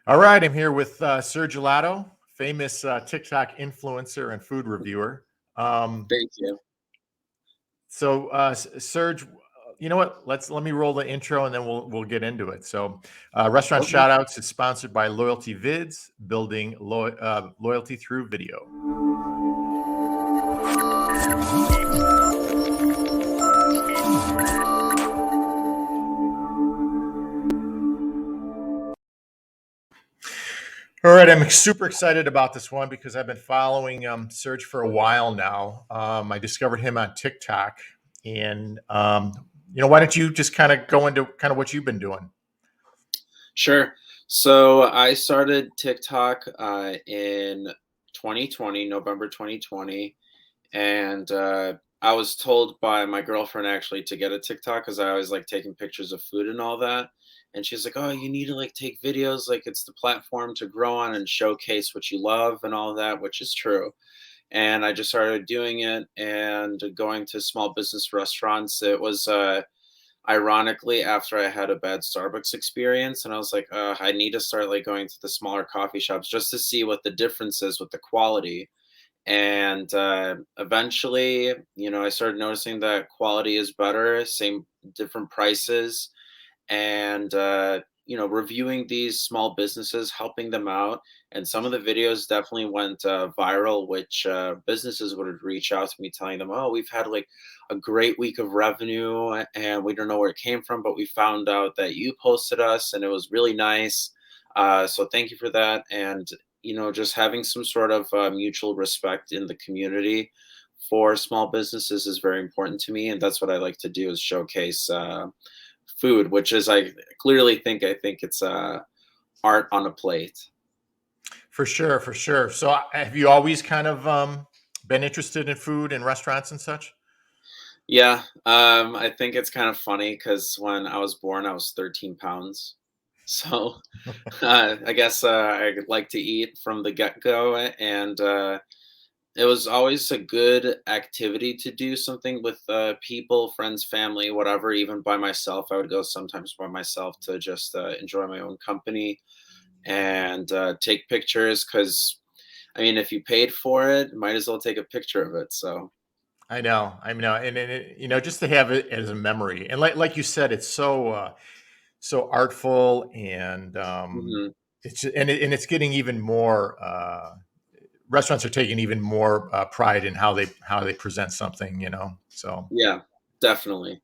All right, I'm here with Sergelato, famous TikTok influencer and food reviewer. Um, Thank you. Serge, you know what? Let me roll the intro and then we'll get into it. Restaurant Okay. Shoutouts is sponsored by Loyalty Vids, building loyalty through video. All right, I'm super excited about this one because I've been following Serge for a while now. I discovered him on TikTok, and why don't you just kind of go into kind of what you've been doing? Sure. So I started TikTok in 2020, November 2020, and I was told by my girlfriend actually to get a TikTok because I always like taking pictures of food and all that. And she's like, "Oh, you need to like take videos, like it's the platform to grow on and showcase what you love and all that," which is true. And I just started doing it and going to small business restaurants. It was ironically after I had a bad Starbucks experience, and I was like, I need to start like going to the smaller coffee shops just to see what the difference is with the quality. And eventually, I started noticing that quality is better, same different prices, and reviewing these small businesses, helping them out. And some of the videos definitely went viral, which businesses would reach out to me telling them, "Oh, we've had like a great week of revenue and we don't know where it came from, but we found out that you posted us and it was really nice, so thank you for that." And just having some sort of mutual respect in the community for small businesses is very important to me, and that's what I like to do, is showcase food, which is, I think it's art on a plate. For sure, for sure. So, have you always kind of been interested in food and restaurants and such? Yeah, I think it's kind of funny because when I was born, I was 13 pounds. So I guess I like to eat from the get-go, and it was always a good activity to do something with people, friends, family, whatever. Even by myself, I would go sometimes by myself to just enjoy my own company and take pictures. Because I mean, if you paid for it, might as well take a picture of it. So I know, and just to have it as a memory, and like you said, it's so artful, and mhm. it's getting even more. Restaurants are taking even more pride in how they present something. Yeah, definitely.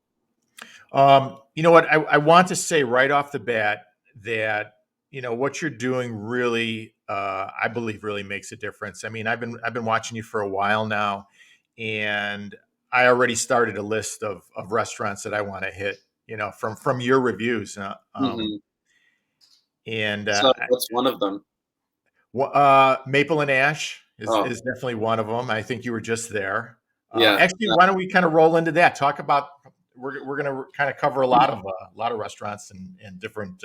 You know what, I want to say right off the bat that what you're doing really, I believe, really makes a difference. I mean, I've been watching you for a while now, and I already started a list of restaurants that I want to hit. From your reviews, Hmm. and So what's one of them? Maple and Ash Oh, is definitely one of them. I think you were just there. yeah. Actually, why don't we kind of roll into that? Talk about we're going to kind of cover a lot of restaurants and different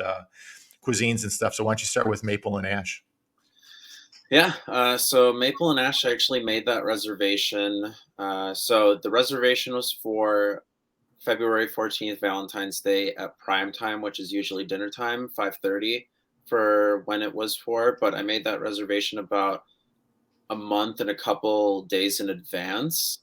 cuisines and stuff. So why don't you start with Maple and Ash? Yeah, so Maple and Ash actually made that reservation. So the reservation was for February 14th, Valentine's Day at prime time, which is usually dinner time, 5:30 for when it was for. But I made that reservation about a month and a couple days in advance.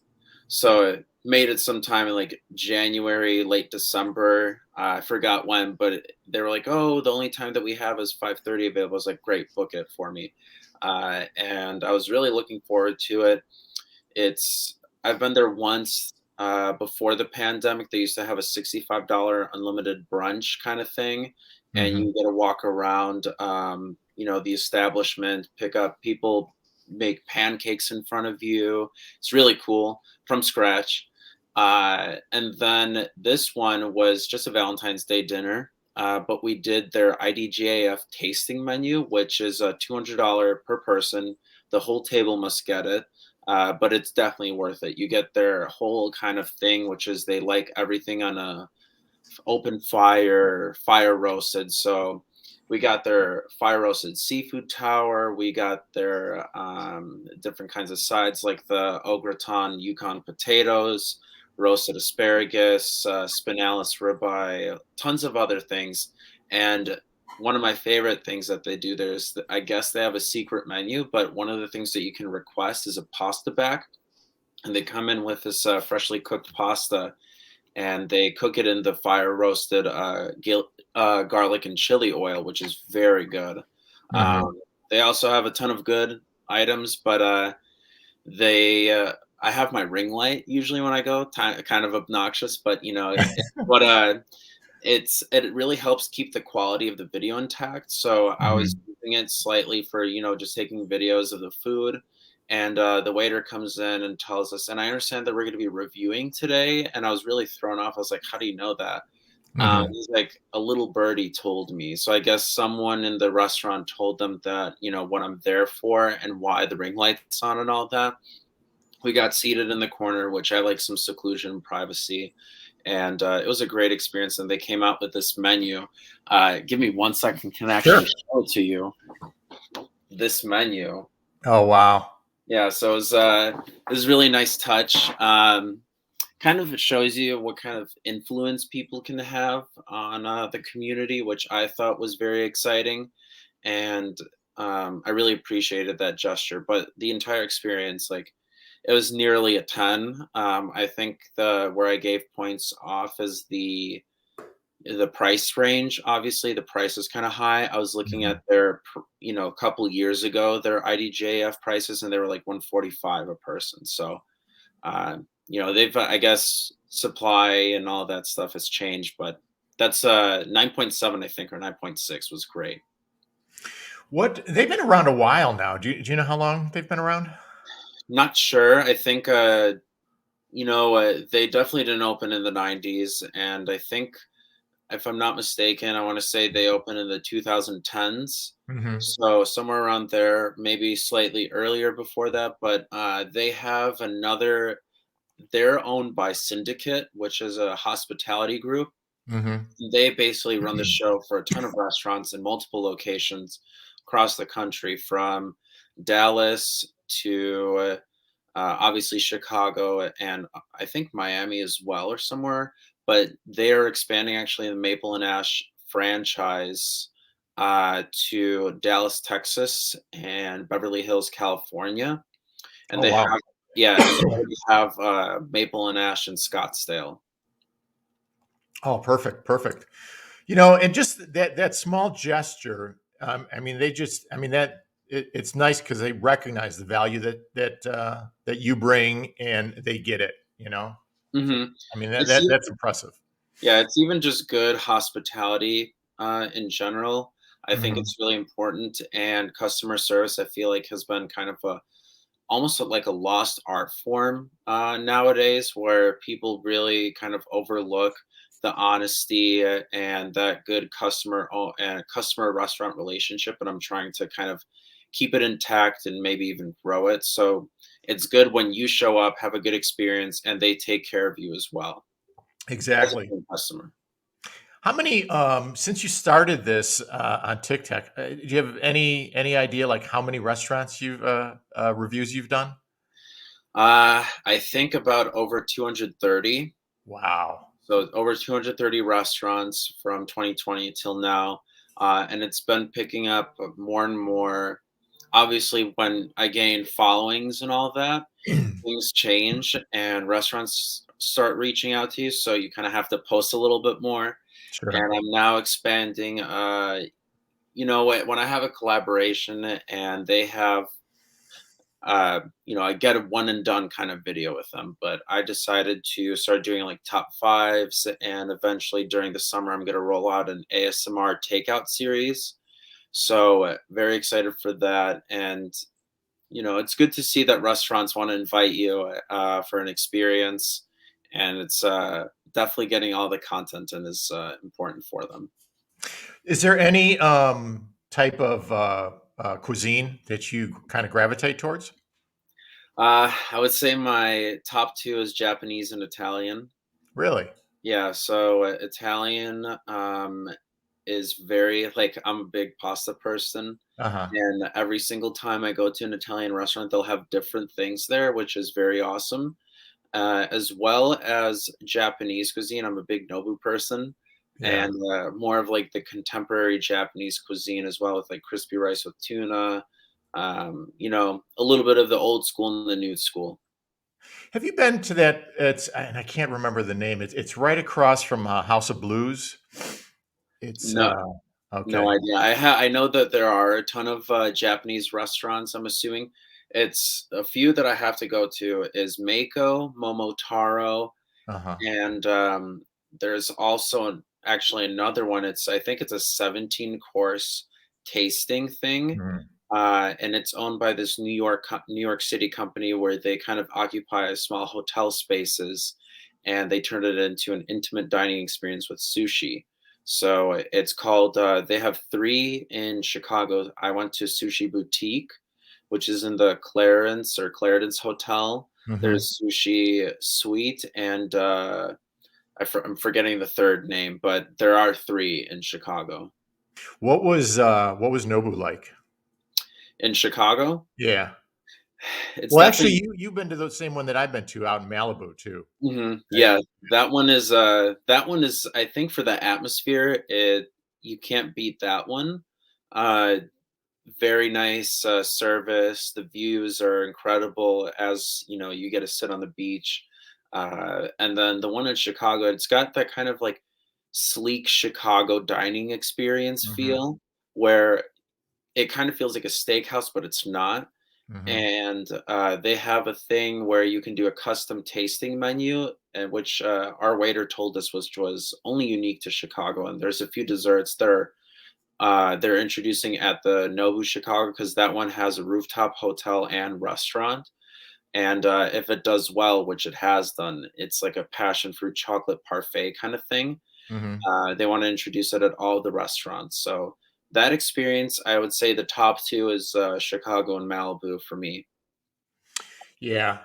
So it made it sometime in like January, late December. I forgot when, but they were like, "Oh, the only time that we have is 5:30 available." I was like, "Great, book it for me." And I was really looking forward to it. It's I've been there once before the pandemic. They used to have a $65 unlimited brunch kind of thing, and Hmm. you get to walk around, the establishment, pick up people, make pancakes in front of you. It's really cool from scratch. And then this one was just a Valentine's Day dinner. But we did their IDGAF tasting menu, which is a $200 per person. The whole table must get it, but it's definitely worth it. You get their whole kind of thing, which is they like everything on a open fire, fire roasted. So we got their fire roasted seafood tower. We got their different kinds of sides like the au gratin Yukon potatoes, roasted asparagus, spinalis ribeye, tons of other things. And one of my favorite things that they do there is that I guess they have a secret menu, but one of the things that you can request is a pasta back, and they come in with this freshly cooked pasta, and they cook it in the fire roasted garlic and chili oil, which is very good. Hmm. They also have a ton of good items, but they I have my ring light usually when I go, kind of obnoxious, but what it really helps keep the quality of the video intact. So I was Hmm. using it slightly for, just taking videos of the food. And the waiter comes in and tells us, and I understand that we're going to be reviewing today. And I was really thrown off. I was like, how do you know that? Hmm. He's like, a little birdie told me. So I guess someone in the restaurant told them that, what I'm there for and why the ring light's on and all that. We got seated in the corner, which I like some seclusion and privacy. And it was a great experience. And they came out with this menu. Give me 1 second, can actually Sure. show it to you. This menu. Oh, wow. Yeah, so it was a really nice touch. Kind of shows you what kind of influence people can have on the community, which I thought was very exciting. And I really appreciated that gesture. But the entire experience, like, it was nearly a 10. I think the where I gave points off is the price range. Obviously, the price is kind of high. I was looking Mhm. at their, a couple years ago, their IDJF prices, and they were like 145 a person. So, they've, I guess, supply and all that stuff has changed, but that's 9.7, I think, or 9.6 was great. What they've been around a while now. Do you know how long they've been around? Not sure. I think they definitely didn't open in the 90s, and I think, if I'm not mistaken, I want to say they opened in the 2010s. Hmm. So somewhere around there, maybe slightly earlier before that. But they have another. They're owned by Syndicate, which is a hospitality group. Hmm. They basically run the show for a ton of restaurants in multiple locations across the country, from Dallas to obviously Chicago, and I think Miami as well, or somewhere. But they are expanding actually the Maple and Ash franchise to Dallas, Texas, and Beverly Hills, California. And Oh, they wow. have, yeah, and they already have Maple and Ash in Scottsdale. Oh, perfect, perfect. And just that small gesture. I mean, I mean it's nice because they recognize the value that you bring, and they get it. So Hmm. I mean It's that's impressive. Yeah, it's even just good hospitality in general. I think Hmm. it's really important, and customer service, I feel like, has been kind of almost like a lost art form nowadays, where people really kind of overlook the honesty and that good and customer restaurant relationship. And I'm trying to kind of keep it intact and maybe even grow it. So it's good when you show up, have a good experience, and they take care of you as well as a Exactly. good customer. How many since you started this on TikTok? Do you have any idea like how many restaurants you've reviews you've done? I think about over 230. Wow. So over 230 restaurants from 2020 till now. And it's been picking up more and more. Obviously, when I gain followings and all that, things change and restaurants start reaching out to you. So you kind of have to post a little bit more. Sure. And I'm now expanding. When I have a collaboration and they have I get a one and done kind of video with them, but I decided to start doing like top fives, and eventually during the summer, I'm going to roll out an ASMR takeout series. So very excited for that. And, it's good to see that restaurants want to invite you for an experience, and it's definitely getting all the content and is important for them. Is there any type of cuisine that you kind of gravitate towards? I would say my top two is Japanese and Italian. Really? Yeah, so Italian is very, like, I'm a big pasta person, Uh huh. and every single time I go to an Italian restaurant, they'll have different things there, which is very awesome. As well as Japanese cuisine, I'm a big Nobu person. Yeah. and more of like the contemporary Japanese cuisine as well, with like crispy rice with tuna. A little bit of the old school and the new school. Have you been to that? It's and I can't remember the name. It's right across from House of Blues. It's No, no okay. idea. I know that there are a ton of Japanese restaurants. I'm assuming it's a few that I have to go to is Mako, Momotaro, Uh-huh. and there's also actually another one. I think it's a 17 course tasting thing, Mhm. and it's owned by this New York City company where they kind of occupy small hotel spaces, and they turn it into an intimate dining experience with sushi. So it's called. They have three in Chicago. I went to Sushi Boutique, which is in the Clarence Hotel. Mhm. There's Sushi Suite, and I'm forgetting the third name, but there are three in Chicago. What was Nobu like? In Chicago, Yeah. it's Well, actually, definitely. you've been to the same one that I've been to out in Malibu too. Right? Yeah, that one is, I think, for the atmosphere, you can't beat that one. Uh Very nice service. The views are incredible as you get to sit on the beach. And then the one in Chicago, it's got that kind of like sleek Chicago dining experience Mhm. feel where it kind of feels like a steakhouse, but it's not. Mhm. And they have a thing where you can do a custom tasting menu, and which our waiter told us was only unique to Chicago. And there's a few desserts that they're introducing at the Nobu Chicago because that one has a rooftop hotel and restaurant. And if it does well, which it has done, it's like a passion fruit chocolate parfait kind of thing. Mhm. They want to introduce it at all the restaurants. So that experience, I would say the top two is Chicago and Malibu for me. Yeah.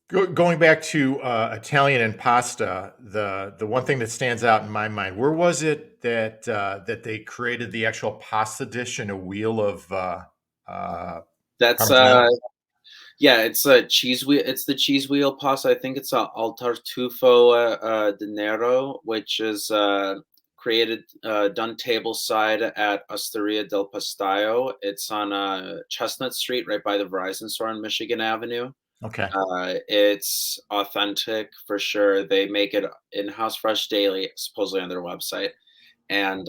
Going back to Italian and pasta, the one thing that stands out in my mind, where was it that that they created the actual pasta dish in a wheel of uh, That's Parmesan? Yeah, it's a cheese wheel. It's the cheese wheel pasta. I think it's a al tartufo de nero, which is done tableside at Osteria del Pastaio. It's on Chestnut Street, right by the Verizon store on Michigan Avenue. Okay. It's authentic for sure. They make it in-house fresh daily, supposedly on their website, and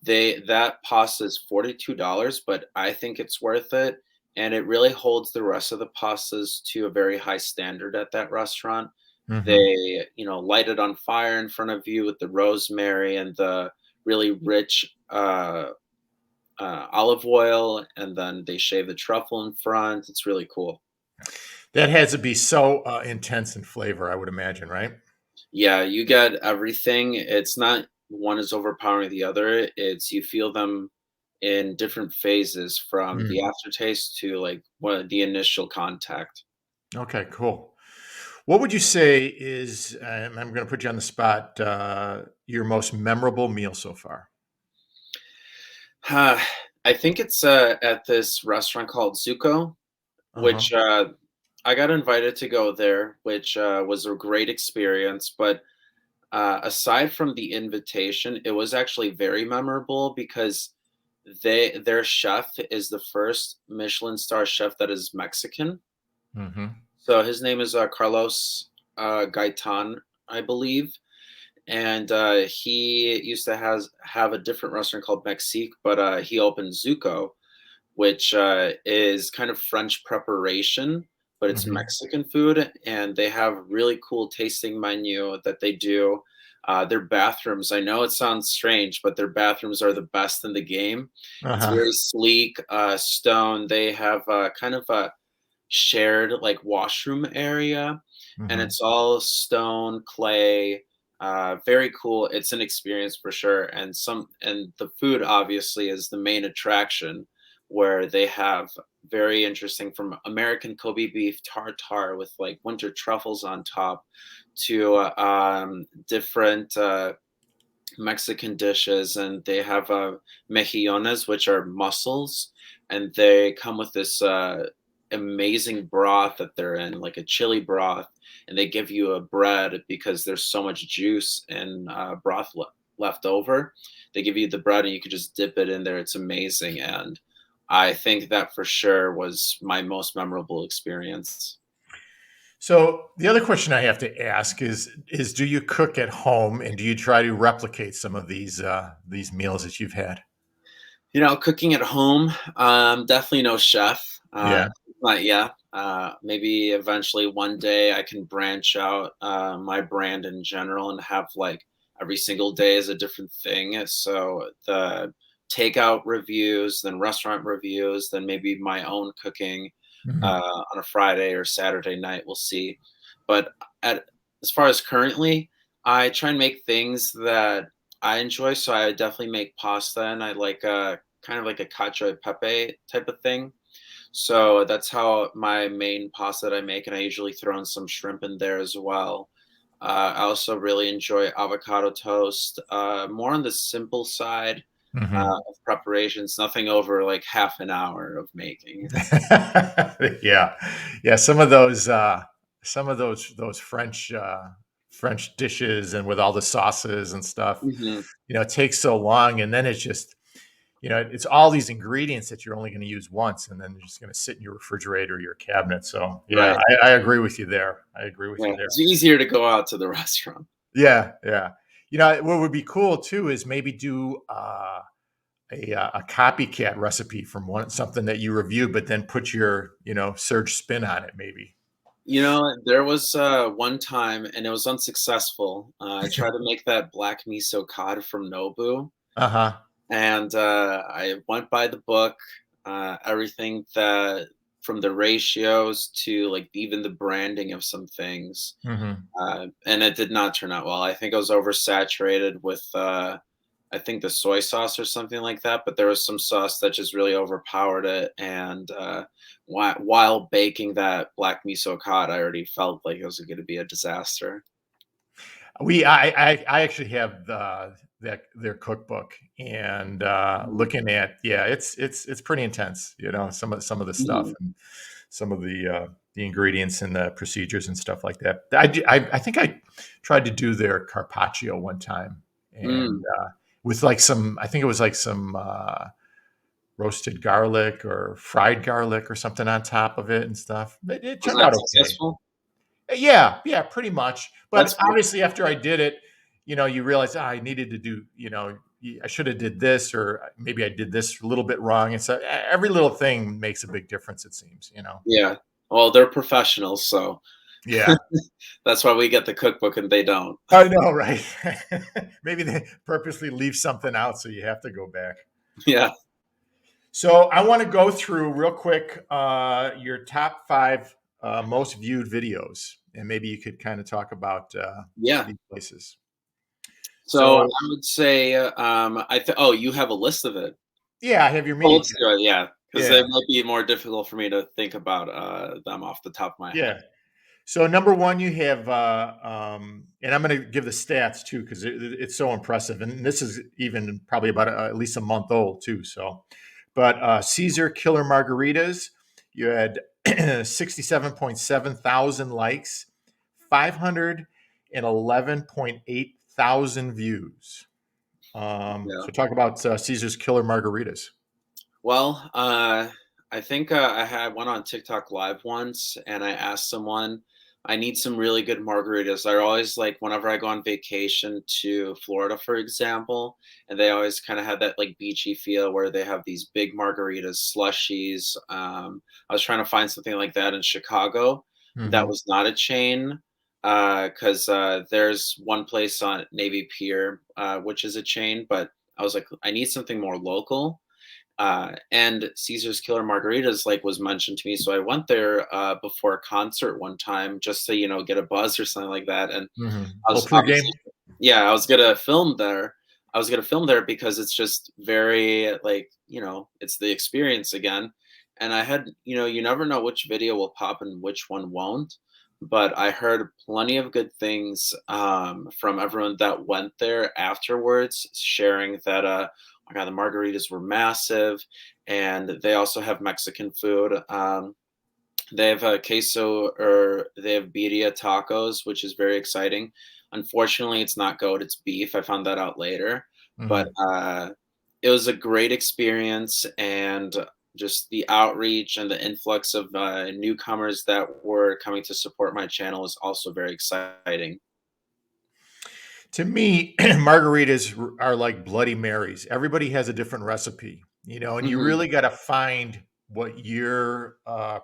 they that pasta is $42, but I think it's worth it, and it really holds the rest of the pastas to a very high standard at that restaurant. Hmm. They, light it on fire in front of you with the rosemary and the really rich olive oil, and then they shave the truffle in front. It's really cool. That has to be so intense in flavor, I would imagine, right? Yeah, you get everything. It's not one is overpowering the other. It's you feel them in different phases from the Mm. aftertaste to like the initial contact. Okay, cool. What would you say is, I'm going to put you on the spot, your most memorable meal so far? Uh, I think it's at this restaurant called Zuko, Uh-huh. which I got invited to go there, which was a great experience. But aside from the invitation, it was actually very memorable because their chef is the first Michelin star chef that is Mexican. Hmm. So his name is Carlos Gaitan, I believe, and he used to have a different restaurant called Mexique, but he opened Zuko, which is kind of French preparation, but it's Hmm. Mexican food, and they have really cool tasting menu that they do. Their bathrooms, I know it sounds strange, but their bathrooms are the best in the game. It's Uh-huh. very sleek, stone. They have kind of a shared like washroom area, and Hmm. it's all stone, clay. Very cool. It's an experience for sure, and the food obviously is the main attraction, where they have very interesting from American Kobe beef tartare with like winter truffles on top to different Mexican dishes, and they have mejillones, which are mussels, and they come with this amazing broth that they're in, like a chili broth. and they give you a bread because there's so much juice and broth left over. They give you the bread and you can just dip it in there. It's amazing. And I think that for sure was my most memorable experience. So the other question I have to ask is do you cook at home and do you try to replicate some of these meals that you've had? Cooking at home, definitely no chef. Yeah. Not yet. Maybe eventually one day I can branch out my brand in general and have like every single day is a different thing. So the takeout reviews, then restaurant reviews, then maybe my own cooking Mhm. on a Friday or Saturday night. We'll see. But at as far as currently, I try and make things that I enjoy. So I definitely make pasta, and I like kind of like a cacio e pepe type of thing. So that's how my main pasta that I make, and I usually throw in some shrimp in there as well. I also really enjoy avocado toast, more on the simple side Mhm. of preparations, nothing over like half an hour of making. Yeah. Yeah, some of those French dishes and with all the sauces and stuff, Hmm. it takes so long and then it's just, it's all these ingredients that you're only going to use once and then they're just going to sit in your refrigerator or your cabinet. So, yeah, Right. I agree with you there. I agree with Yeah. you there. It's easier to go out to the restaurant. Yeah, yeah. What would be cool too is maybe do a copycat recipe from something that you review, but then put your Surge spin on it, maybe. There was one time, and it was unsuccessful. I tried to make that black miso cod from Nobu, Uh huh. and I went by the book, everything that from the ratios to like even the branding of some things, Hmm. and it did not turn out well. I think I was oversaturated with I think the soy sauce or something like that, but there was some sauce that just really overpowered it. And while baking that black miso cod, I already felt like it was going to be a disaster. I actually have their cookbook and Mhm. looking at, yeah, it's pretty intense. Some of the stuff Mhm. and some of the ingredients and the procedures and stuff like that. I think I tried to do their carpaccio one time and Mm. with like some, I think it was like some roasted garlic or fried garlic or something on top of it and stuff. It Was turned that out okay. successful? Yeah, yeah, pretty much. That's But good. obviously, after I did it, you realize I needed to do, I should have did this, or maybe I did this a little bit wrong. And so every little thing makes a big difference. It seems. Yeah. Well, they're professionals, so Yeah, that's why we get the cookbook and they don't. I know, right? Maybe they purposely leave something out, so you have to go back. Yeah. So I want to go through real quick your top five most viewed videos, and maybe you could kind of talk about Yeah. these places. So So I would say, oh, you have a list of it. yeah, I have your Well, media let's kit. do it, yeah, because Yeah, it might be more difficult for me to think about, them off the top of my head. yeah. So number one, you have, and I'm going to give the stats too because it's so impressive, and this is even probably about at least a month old too. So, but Caesar Killer Margaritas, you had 67.7 thousand likes, 511.8 thousand views. Yeah. So talk about Caesar's Killer Margaritas. Well, I think, I had one on TikTok Live once, and I asked someone, "I need some really good margaritas." I always like whenever I go on vacation to Florida, for example, and they always kinda have that, like, beachy feel where they have these big margaritas, slushies. I was trying to find something like that in Chicago that Hmm. was not a chain, 'cause, there's one place on Navy Pier, which is a chain, but I was like, "I need something more local." And Caesar's Killer Margaritas like was mentioned to me, so I went there before a concert one time just to get a buzz or something like that. And Hmm. I Well, was obviously, pregame. yeah, I was gonna film there. I was gonna film there because it's just very like it's the experience again. And I had you never know which video will pop and which one won't. But I heard plenty of good things from everyone that went there afterwards, sharing that oh my god, the margaritas were massive, and they also have Mexican food. They have a queso, or they have birria tacos, which is very exciting. Unfortunately, it's not goat, it's beef. I found that out later. But Mhm. it was a great experience, and just the outreach and the influx of newcomers that were coming to support my channel was also very exciting. To me, margaritas are like Bloody Marys. Everybody has a different recipe, and you Hmm. really got to find what your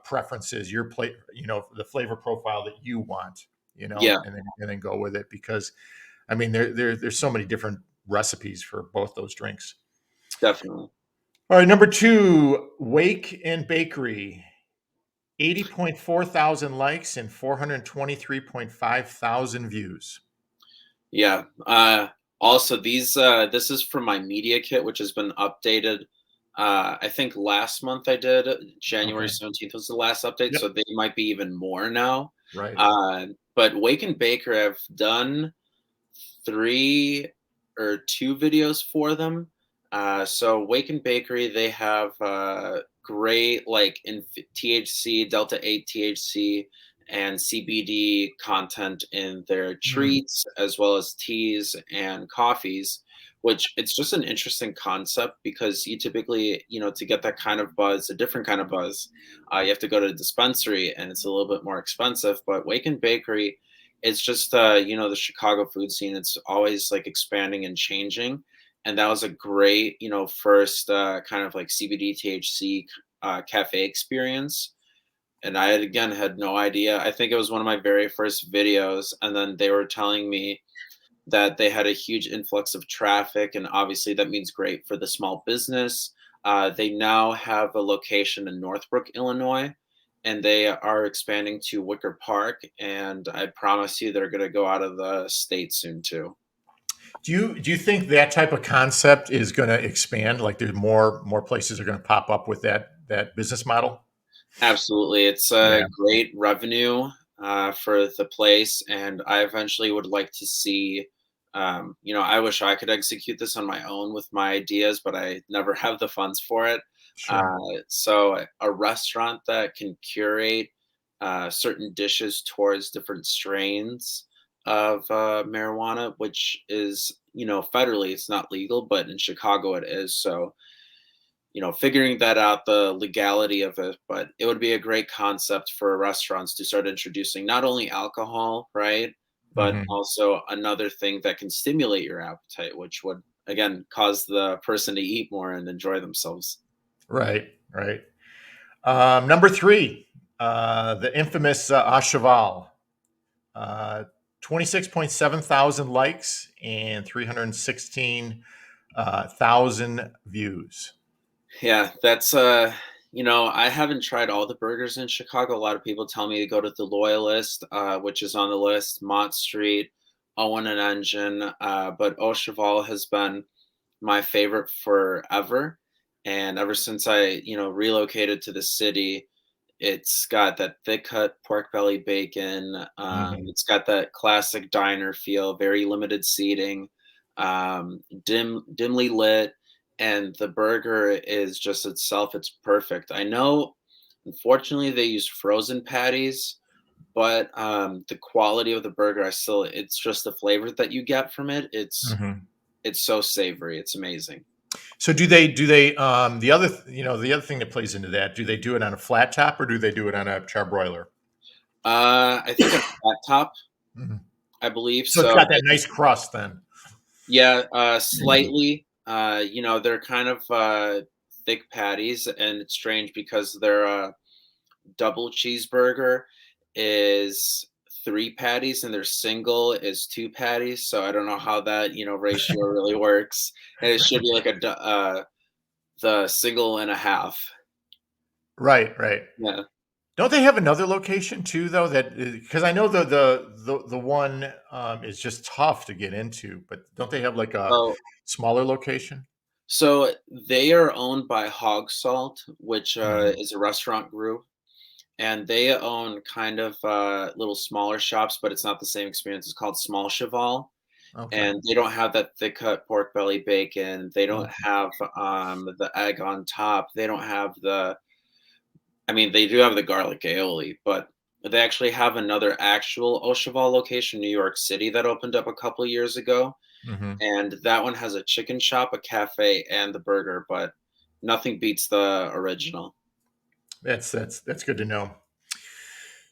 preference is, your plate, the flavor profile that you want, Yeah, and then go with it because, I mean, there's so many different recipes for both those drinks. definitely. All right, number two, Wake and Bakery, 80.4 thousand likes and 423.5 thousand views. Yeah. Also, this is from my media kit, which has been updated. I think last month I did. January Okay. 17th was the last update, Yep. so they might be even more now. Right. But Wake and Baker have done three or two videos for them. So Wake and Bakery, they have great like in THC, Delta 8 THC, and CBD content in their Mm. treats as well as teas and coffees. Which it's just an interesting concept because you typically, to get that kind of buzz, a different kind of buzz, you have to go to a dispensary and it's a little bit more expensive. But Wake and Bakery, it's just the Chicago food scene, it's always like expanding and changing, and that was a great, first kind of like CBD THC cafe experience. And I had, again, had no idea. I think it was one of my very first videos, and then they were telling me that they had a huge influx of traffic, and obviously that means great for the small business. They now have a location in Northbrook, Illinois, and they are expanding to Wicker Park. And I promise you, they're going to go out of the state soon too. Do you think that type of concept is going to expand? Like there's more places are going to pop up with that business model? Absolutely. It's a Yeah, great revenue for the place. And I eventually would like to see, I wish I could execute this on my own with my ideas, but I never have the funds for it. sure. So a restaurant that can curate certain dishes towards different strains of marijuana, which is, federally it's not legal, but in Chicago it is. So figuring that out, the legality of it, but it would be a great concept for restaurants to start introducing not only alcohol, right, but Hmm. also another thing that can stimulate your appetite, which would again cause the person to eat more and enjoy themselves. Right, right. Number three, the infamous Ashaval, 26.7 thousand likes and 316 thousand views. Yeah, that's I haven't tried all the burgers in Chicago. A lot of people tell me to go to the Loyalist, which is on the list, Mott Street, Owen and Engine, but Au Cheval has been my favorite forever. And ever since I, relocated to the city, it's got that thick cut pork belly bacon. Hmm. It's got that classic diner feel, very limited seating, dimly lit, and the burger is just itself. It's perfect. I know, unfortunately, they use frozen patties, but the quality of the burger, it's just the flavor that you get from it. Hmm. It's so savory. It's amazing. So do they the other thing that plays into that, do they do it on a flat top or do they do it on a charbroiler? I think on a flat top, Mhm. I believe So it's so. got that nice crust then. Yeah, slightly. They're kind of thick patties, and it's strange because their double cheeseburger is three patties, and their single is two patties. So I don't know how that ratio really works, and it should be like the single and a half. Right, right. Yeah. Don't they have another location too, though? That because I know the one is just tough to get into, but don't they have like a So smaller location? so they are owned by Hog Salt, which Mhm. is a restaurant group, and they own kind of little smaller shops, but it's not the same experience. It's called Small Cheval, Okay. and they don't have that thick cut pork belly bacon. They don't Mhm. have the egg on top. They don't have the I mean, they do have the garlic aioli, but they actually have another actual Ashaval location in New York City that opened up a couple years ago, Hmm. and that one has a chicken shop, a cafe, and the burger, but nothing beats the original. That's good to know.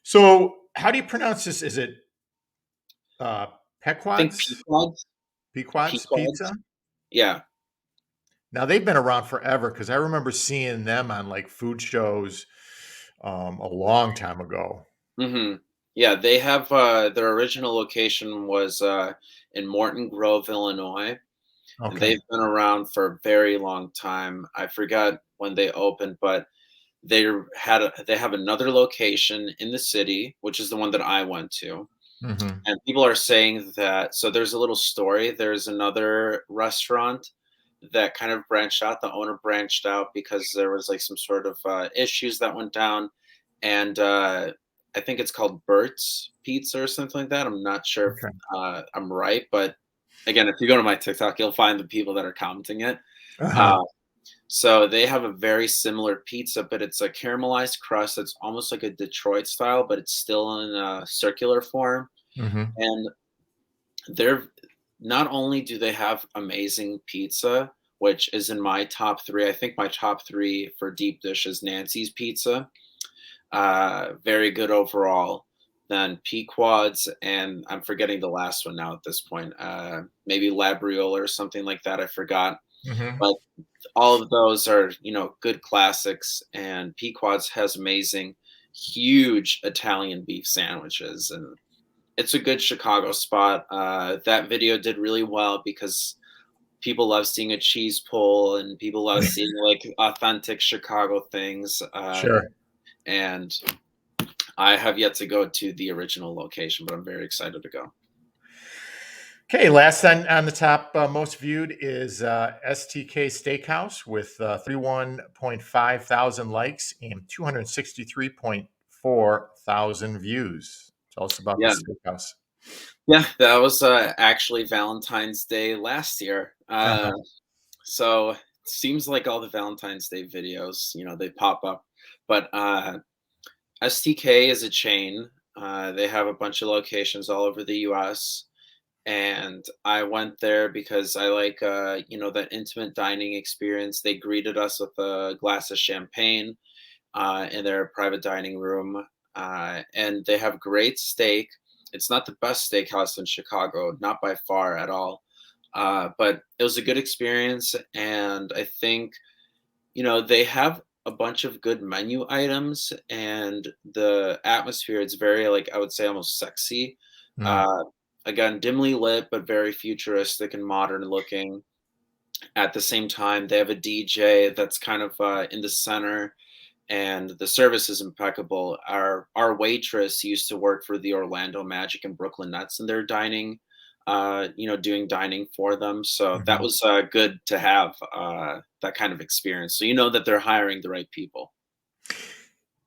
So, how do you pronounce this? Is it uh, I think Pequod's Pequods. Pequod's Pequods. Pizza? Yeah. Now they've been around forever because I remember seeing them on like food shows a long time ago. Mhm. Yeah, they have, their original location was, in Morton Grove, Illinois, and Okay. they've been around for a very long time. I forgot when they opened, but they have another location in the city, which is the one that I went to, Hmm. and people are saying that so there's a little story. There's another restaurant that kind of branched out. The owner branched out because there was, like, some sort of, issues that went down, and, I think it's called Bert's Pizza or something like that. I'm not sure if, Okay. I'm right, but again, if you go to my TikTok, you'll find the people that are commenting it. Uh-huh. Uh, so they have a very similar pizza, but it's a caramelized crust that's almost like a Detroit style, but it's still in a circular form. Hmm. And they're not only do they have amazing pizza, which is in my top three. I think my top three for deep dish is Nancy's Pizza. Very good overall. Then Pequod's, and I'm forgetting the last one now at this point. Maybe Labriola or something like that. I forgot. Hmm. But all of those are, good classics. And Pequod's has amazing, huge Italian beef sandwiches, and it's a good Chicago spot. That video did really well because people love seeing a cheese pull, and people love seeing like authentic Chicago things. Sure. And I have yet to go to the original location, but I'm very excited to go. Okay, last on the top most viewed is STK Steakhouse with 31.5 thousand likes and 263.4 thousand views. Tell us about the Yeah, steakhouse. yeah, that was actually Valentine's Day last year. Uh-huh. So it seems like all the Valentine's Day videos, they pop up. But STK is a chain. They have a bunch of locations all over the US. And I went there because I like, that intimate dining experience. They greeted us with a glass of champagne in their private dining room. And they have great steak. It's not the best steakhouse in Chicago, not by far at all. But it was a good experience. And I think they have a bunch of good menu items, and the atmosphere, it's very, like, I would say almost sexy. Mm. Uh, Again, dimly lit, but very futuristic and modern looking. At the same time, they have a DJ that's kind of in the center, and the service is impeccable. Our waitress used to work for the Orlando Magic and Brooklyn Nets, and they're dining, doing dining for them. So that Mhm. was good to have that kind of experience. So you know that they're hiring the right people.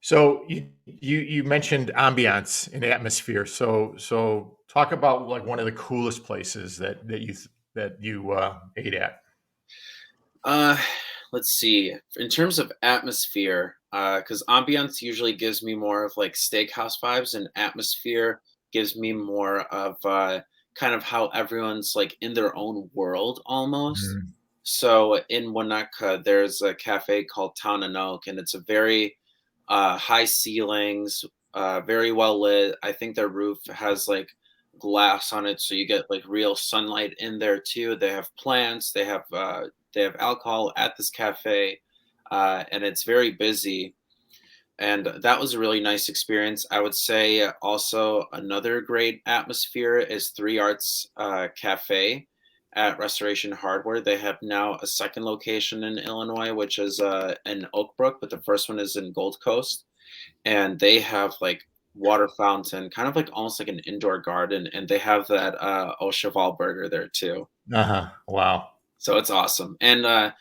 So you mentioned ambiance and atmosphere. So talk about like one of the coolest places that you ate at. Uh, let's see. In terms of atmosphere, because ambiance usually gives me more of like steakhouse vibes, and atmosphere gives me more of kind of how everyone's like in their own world almost. Mm. So in Wanaka, there's a cafe called Town and Oak, and it's a very high ceilings, very well lit. I think their roof has like glass on it, so you get like real sunlight in there too. They have plants. They have alcohol at this cafe, and it's very busy. And that was a really nice experience. I would say also another great atmosphere is Three Arts Cafe at Restoration Hardware. They have now a second location in Illinois, which is in Oak Brook, but the first one is in Gold Coast. And they have like water fountain, kind of like almost like an indoor garden, and they have that Ashaval burger there too. Uh-huh. Wow. So it's awesome. And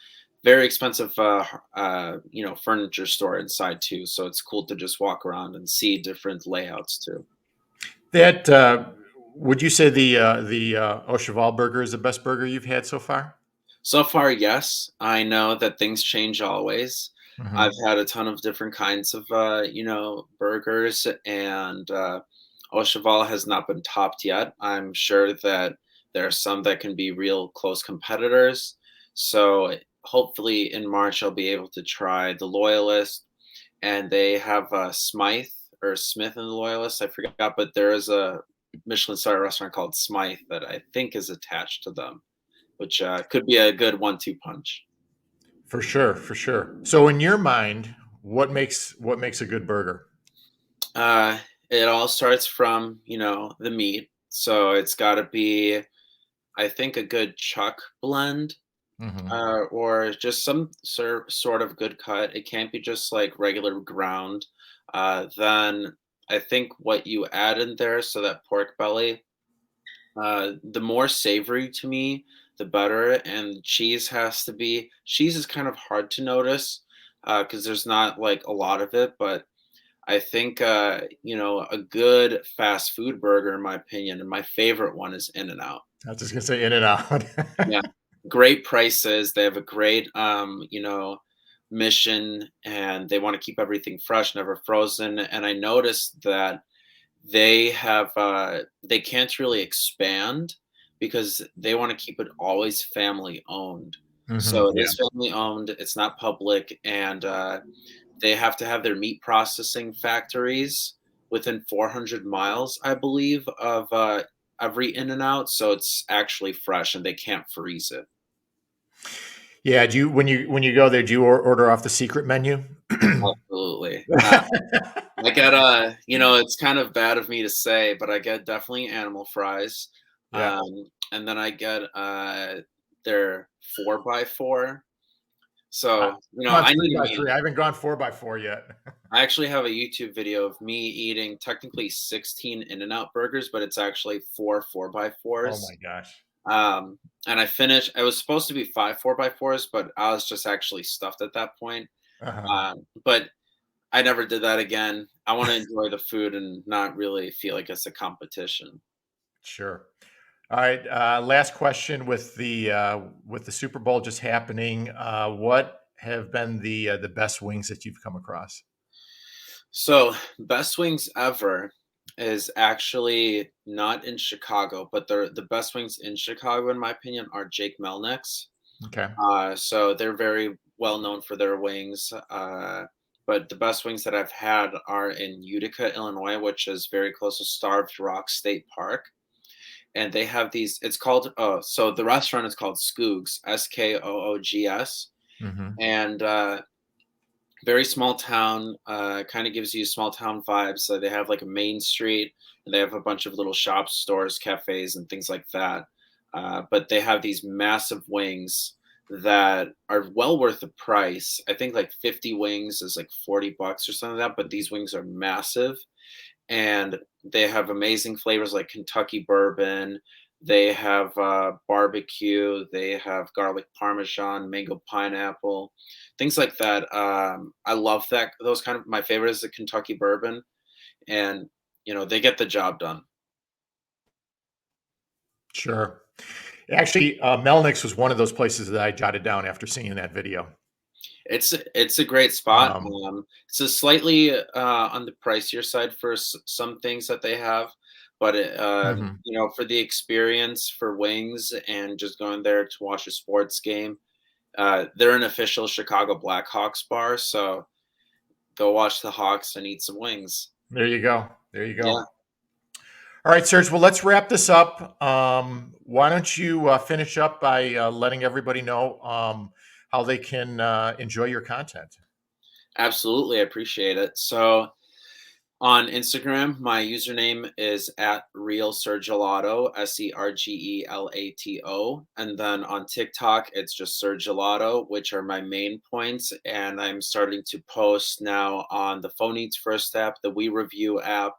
very expensive furniture store inside too, so it's cool to just walk around and see different layouts too. That would you say the Oshaval burger is the best burger you've had so far? So far, yes, I know that things change always. I've Hmm. had a ton of different kinds of, burgers, and Ashaval has not been topped yet. I'm sure that there are some that can be real close competitors. So hopefully in March I'll be able to try the Loyalist, and they have Smythe or Smith and the Loyalist. I forgot, but there is a Michelin star restaurant called Smythe that I think is attached to them, which could be a good one-two punch. For sure, for sure. So, in your mind, what makes a good burger? Uh, it all starts from, the meat. So it's got to be, I think, a good chuck blend, Hmm. or just some sort of good cut. It can't be just like regular ground. Then I think what you add in there, so that pork belly, the more savory to me, the better. And cheese is kind of hard to notice because there's not like a lot of it, but I think, a good fast food burger, in my opinion, and my favorite one is In-N-Out. I was just gonna say In and Out. Yeah, great prices. They have a great, mission, and they want to keep everything fresh, never frozen. And I noticed that they can't really expand because they want to keep it always family owned. Hmm. So it Yeah. is family owned. It's not public, and they have to have their meat processing factories within 400 miles, I believe, of every In and Out, so it's actually fresh and they can't freeze it. Yeah. Do you when you go there, do you order off the secret menu? Absolutely. I get it's kind of bad of me to say, but I get definitely animal fries, Yeah. and then I get their 4x4. I So gone I three need a by meal. three. I haven't gone 4x4 yet. I actually have a YouTube video of me eating technically 16 In-N-Out burgers, but it's actually four by Oh 4s. my gosh. Um, and I finished. It was supposed to be five 4x4s, but I was just actually stuffed at that point. Uh-huh. But I never did that again. I want to enjoy the food and not really feel like it's a competition. Sure. All right. Last question with the Super Bowl just happening. What have been the best wings that you've come across? So, best wings ever is actually not in Chicago, but the best wings in Chicago, in my opinion, are Jake Melnick's. Okay. So they're very well known for their wings. But the best wings that I've had are in Utica, Illinois, which is very close to Starved Rock State Park. And they have these, it's called, so the restaurant is called Skoogs, Skoogs. Hmm. And very small town, kind of gives you small town vibes. So they have like a main street, and they have a bunch of little shops, stores, cafes, and things like that. But they have these massive wings that are well worth the price. I think like 50 wings is like $40 or something like that. But these wings are massive, and they have amazing flavors like Kentucky bourbon. They have barbecue. They have garlic parmesan, mango pineapple, things like that. I love that. Those kind of my favorite is the Kentucky bourbon, and they get the job done. Sure. Actually, Melnick's was one of those places that I jotted down after seeing that video. It's a great spot. Um, It's a slightly on the pricier side for some things that they have, but mhm. for the experience for wings and just going there to watch a sports game, they're an official Chicago Blackhawks bar, so go watch the Hawks and eat some wings. There you go. There you Yeah, go. All right, Serge. Well, let's wrap this up. Why don't you finish up by letting everybody know how they can enjoy your content? absolutely. I appreciate it. So on Instagram, my username is at real Sergelato, Sergelato. And then on TikTok, it's just Sergelato, which are my main points. And I'm starting to post now on the Phone Eats First app, the We Review app.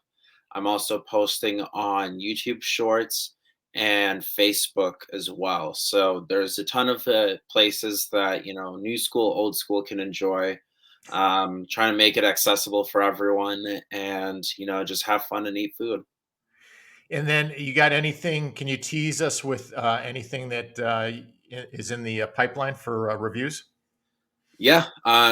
I'm also posting on YouTube Shorts and Facebook as well. So there's a ton of places that, new school, old school can enjoy. Trying to make it accessible for everyone, and just have fun and eat food. And then you got anything? Can you tease us with anything that is in the pipeline for reviews? Yeah.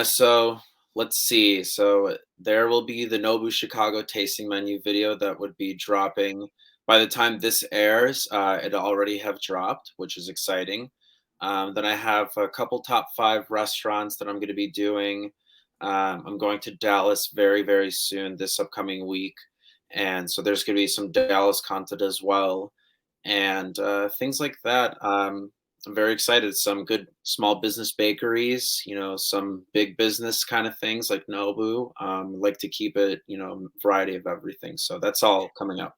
So let's see. So there will be the Nobu Chicago tasting menu video that would be dropping by the time this airs. It already have dropped, which is exciting. Then I have a couple top 5 restaurants that I'm going to be doing. I'm going to Dallas very, very soon this upcoming week. And so there's going to be some Dallas content as well and things like that. I'm very excited. Some good small business bakeries, some big business kind of things like Nobu. Like to keep it, variety of everything. So that's all coming up.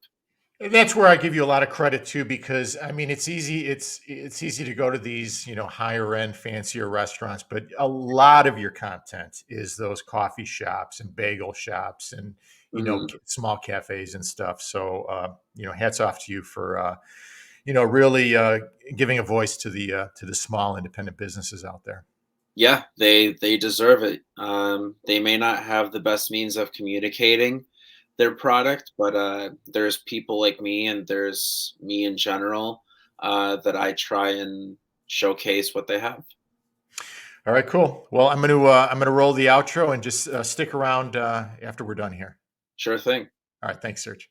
That's where I give you a lot of credit too, because I mean, it's easy to go to these, higher end, fancier restaurants, but a lot of your content is those coffee shops and bagel shops and Hmm. small cafes and stuff. So hats off to you for really giving a voice to the small independent businesses out there. Yeah, they deserve it. They may not have the best means of communicating their product, but there's people like me, and there's me in general that I try and showcase what they have. All right, cool. Well, I'm gonna roll the outro and just stick around after we're done here. Sure thing. All right, thanks, Serge.